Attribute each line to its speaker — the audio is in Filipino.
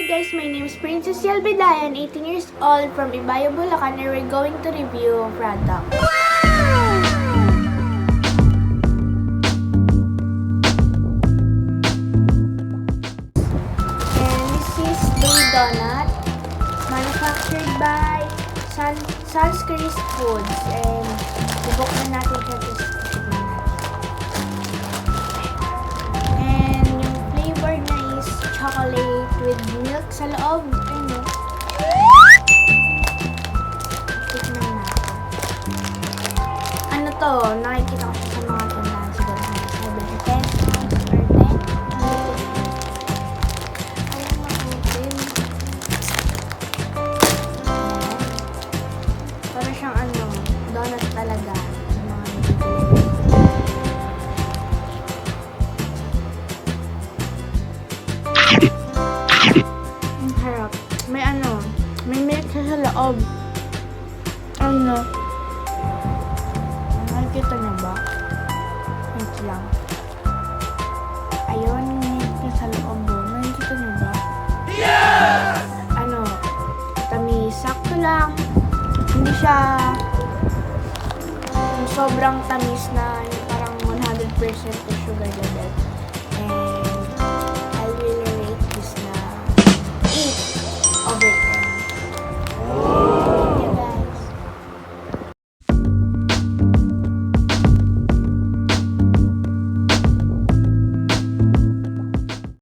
Speaker 1: guys, my name is Princess Bidayan, 18 years old from Ibayo, Bulacan, and we're going to review a product. And this is Doowee Donuts, manufactured by Asiri Foods, and ibok na natin siya to tikman natin. And yung flavor na is chocolate with milk sa loob. Ano? Tikman natin. Ano to? Nakikita ko siya sa mga tindahan siguro sa 7 pesos or 10. Ayaw makutin. Para siyang donut talaga. Sa mga nabibili. Ang harap. May milk siya sa loob. Nakikita niyo ba? Wait lang. Ayun, may milk siya sa loob. Nakikita niyo ba? Yeah! Tamis. Sakto lang. Hindi siya yung sobrang tamis na yung parang 100% sugar level. And